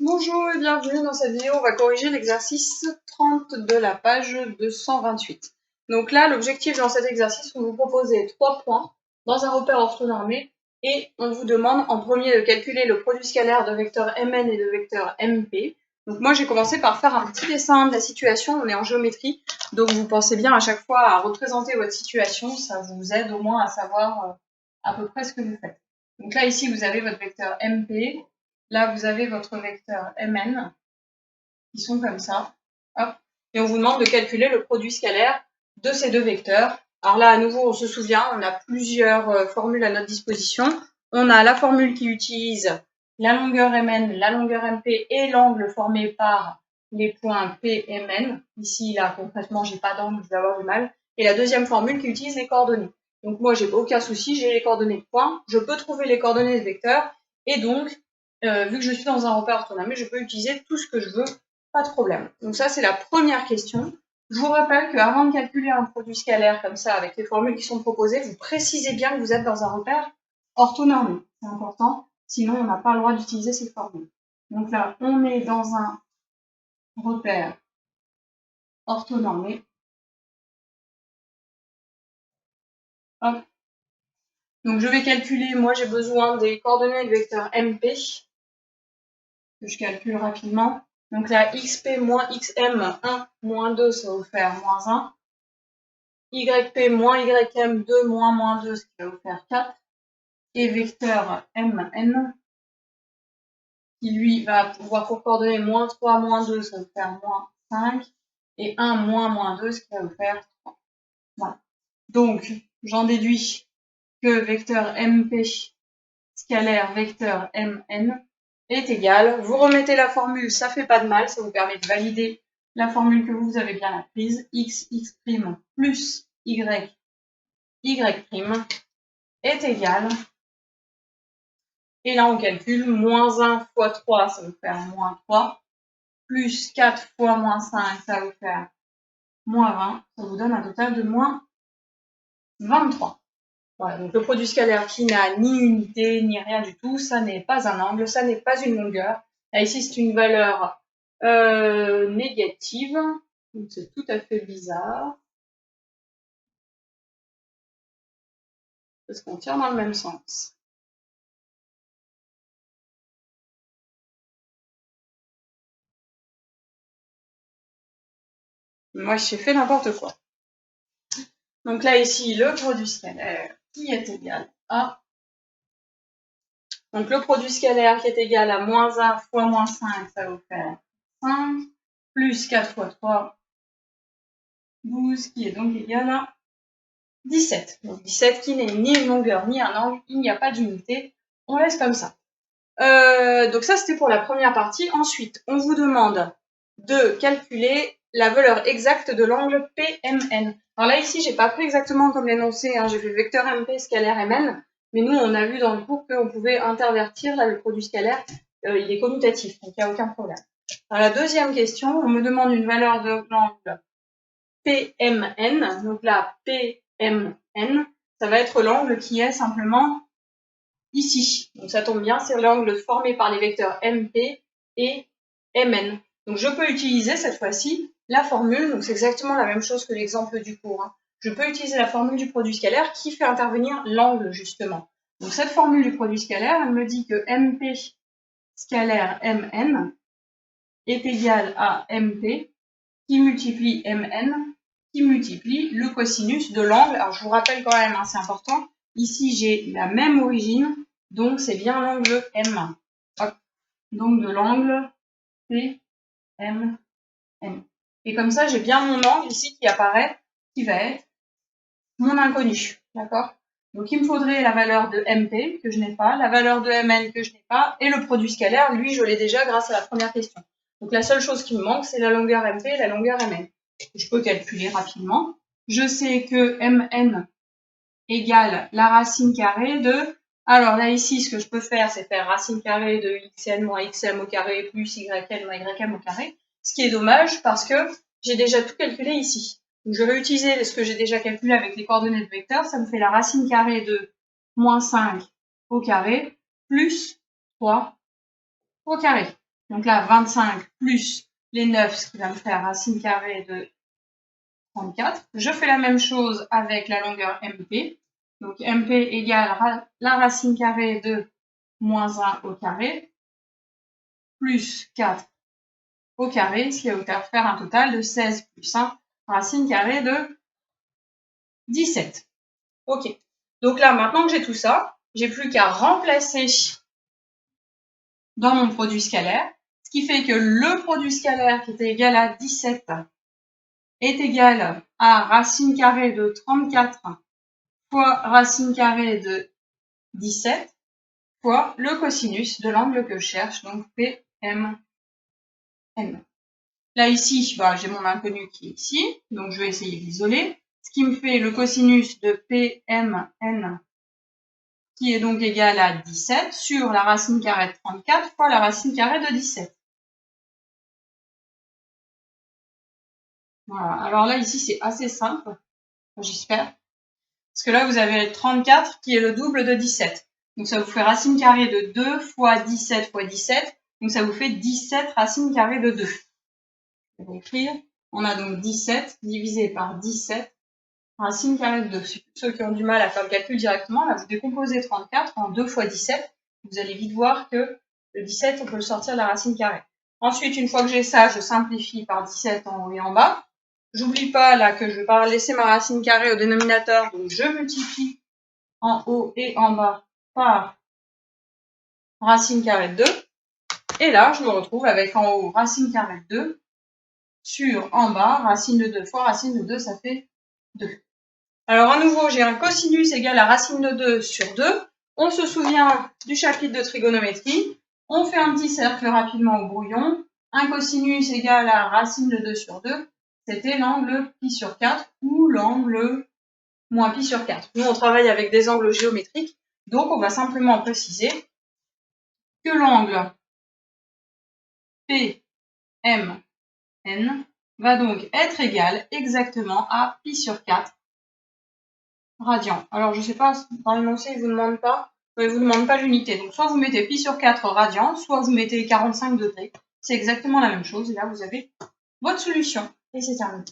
Bonjour et bienvenue dans cette vidéo. On va corriger l'exercice 30 de la page 228. Donc là, l'objectif dans cet exercice, on vous propose 3 points dans un repère orthonormé et on vous demande en premier de calculer le produit scalaire de vecteurs Mn et de vecteurs Mp. Donc moi, j'ai commencé par faire un petit dessin de la situation. On est en géométrie, donc vous pensez bien à chaque fois à représenter votre situation. Ça vous aide au moins à savoir à peu près ce que vous faites. Donc là, ici, vous avez votre vecteur Mp. Là, vous avez votre vecteur Mn, qui sont comme ça. Hop. Et on vous demande de calculer le produit scalaire de ces deux vecteurs. Alors là, à nouveau, on se souvient, on a plusieurs formules à notre disposition. On a la formule qui utilise la longueur Mn, la longueur Mp et l'angle formé par les points P et Mn. Ici, là, concrètement, j'ai pas d'angle, je vais avoir du mal. Et la deuxième formule qui utilise les coordonnées. Donc moi, j'ai aucun souci, j'ai les coordonnées de points, je peux trouver les coordonnées des vecteurs, et donc, vu que je suis dans un repère orthonormé, je peux utiliser tout ce que je veux, pas de problème. Donc ça, c'est la première question. Je vous rappelle qu'avant de calculer un produit scalaire comme ça, avec les formules qui sont proposées, vous précisez bien que vous êtes dans un repère orthonormé. C'est important, sinon on n'a pas le droit d'utiliser ces formules. Donc là, on est dans un repère orthonormé. Hop. Donc je vais calculer, moi j'ai besoin des coordonnées du vecteur MP, que je calcule rapidement. Donc là, xp moins xm, 1, moins 2, ça va vous faire moins 1. yp moins ym, 2, moins 2, ce qui va vous faire 4. Et vecteur mn, qui lui va pouvoir pour coordonner moins 3, moins 2, ça va vous faire moins 5. Et 1, moins 2, ce qui va vous faire 3. Voilà. Donc, j'en déduis que vecteur mp scalaire vecteur mn est égal. Vous remettez la formule, ça fait pas de mal, ça vous permet de valider la formule que vous avez bien apprise. X plus y est égal. Et là, on calcule moins 1 fois 3, ça va vous faire moins 3. Plus 4 fois moins 5, ça va vous faire moins 20. Ça vous donne un total de moins 23. Voilà, donc le produit scalaire qui n'a ni unité, ni rien du tout, ça n'est pas un angle, ça n'est pas une longueur. Là, ici, c'est une valeur négative. Donc, c'est tout à fait bizarre. Parce qu'on tire dans le même sens. Moi, j'ai fait n'importe quoi. Donc là, ici, le produit scalaire qui est égal à... Donc le produit scalaire qui est égal à moins 1 fois moins 5, ça va vous faire 5, plus 4 fois 3, 12, qui est donc égal à 17. Donc 17 qui n'est ni une longueur ni un angle, il n'y a pas d'unité, on laisse comme ça. Donc ça, c'était pour la première partie. Ensuite, on vous demande de calculer la valeur exacte de l'angle PMN. Alors là, ici, j'ai pas pris exactement comme l'énoncé, hein, j'ai fait vecteur MP scalaire MN, mais nous, on a vu dans le cours qu'on pouvait intervertir là, le produit scalaire, il est commutatif, donc il n'y a aucun problème. Dans la deuxième question, on me demande une valeur de l'angle PMN, donc là, PMN, ça va être l'angle qui est simplement ici. Donc ça tombe bien, c'est l'angle formé par les vecteurs MP et Mn. Donc je peux utiliser cette fois-ci la formule, donc c'est exactement la même chose que l'exemple du cours. Hein. Je peux utiliser la formule du produit scalaire qui fait intervenir l'angle justement. Donc cette formule du produit scalaire, elle me dit que MP scalaire Mn est égal à MP qui multiplie Mn qui multiplie le cosinus de l'angle. Alors je vous rappelle quand même, hein, c'est important, ici j'ai la même origine, donc c'est bien l'angle M. Hop. Donc de l'angle PMN. Et comme ça, j'ai bien mon angle ici qui apparaît, qui va être mon inconnu. D'accord? Donc il me faudrait la valeur de MP, que je n'ai pas, la valeur de Mn, que je n'ai pas, et le produit scalaire, lui, je l'ai déjà grâce à la première question. Donc la seule chose qui me manque, c'est la longueur MP et la longueur Mn. Je peux calculer rapidement. Je sais que Mn égale la racine carrée de... Alors là, ici, ce que je peux faire, c'est faire racine carrée de xn moins xm au carré plus yn moins ym au carré. Ce qui est dommage parce que j'ai déjà tout calculé ici. Donc je vais utiliser ce que j'ai déjà calculé avec les coordonnées de vecteur. Ça me fait la racine carrée de moins 5 au carré plus 3 au carré. Donc là, 25 plus les 9, ce qui va me faire racine carrée de 34. Je fais la même chose avec la longueur MP. Donc MP égale la racine carrée de moins 1 au carré, plus 4 au carré, ce qui va faire un total de 16 plus 1, racine carrée de 17. Ok. Donc là, maintenant que j'ai tout ça, j'ai plus qu'à remplacer dans mon produit scalaire, ce qui fait que le produit scalaire qui était égal à 17 est égal à racine carrée de 34 fois racine carrée de 17 fois le cosinus de l'angle que je cherche, donc PMN. Là, ici, j'ai mon inconnu qui est ici, donc je vais essayer d'isoler. Ce qui me fait le cosinus de PMN, qui est donc égal à 17 sur la racine carrée de 34 fois la racine carrée de 17. Voilà. Alors là, ici, c'est assez simple, j'espère. Parce que là, vous avez 34 qui est le double de 17. Donc ça vous fait racine carrée de 2 fois 17 fois 17. Donc ça vous fait 17 racine carrée de 2. Je vais écrire. On a donc 17 divisé par 17 racine carrée de 2. Ceux qui ont du mal à faire le calcul directement, là vous décomposez 34 en 2 fois 17. Vous allez vite voir que le 17, on peut le sortir de la racine carrée. Ensuite, une fois que j'ai ça, je simplifie par 17 en haut et en bas. J'oublie pas là que je vais pas laisser ma racine carrée au dénominateur, donc je multiplie en haut et en bas par racine carrée de 2. Et là, je me retrouve avec en haut racine carrée de 2 sur en bas racine de 2 fois racine de 2, ça fait 2. Alors à nouveau, j'ai un cosinus égal à racine de 2 sur 2. On se souvient du chapitre de trigonométrie. On fait un petit cercle rapidement au brouillon. Un cosinus égal à racine de 2 sur 2. C'était l'angle pi sur 4 ou l'angle moins pi sur 4. Nous, on travaille avec des angles géométriques. Donc, on va simplement préciser que l'angle PMN va donc être égal exactement à pi sur 4 radians. Alors, je ne sais pas, dans l'énoncé, il ne vous demande pas, mais il vous demande pas l'unité. Donc, soit vous mettez pi sur 4 radians, soit vous mettez 45 degrés. C'est exactement la même chose. Et là, vous avez votre solution. Et c'est terminé.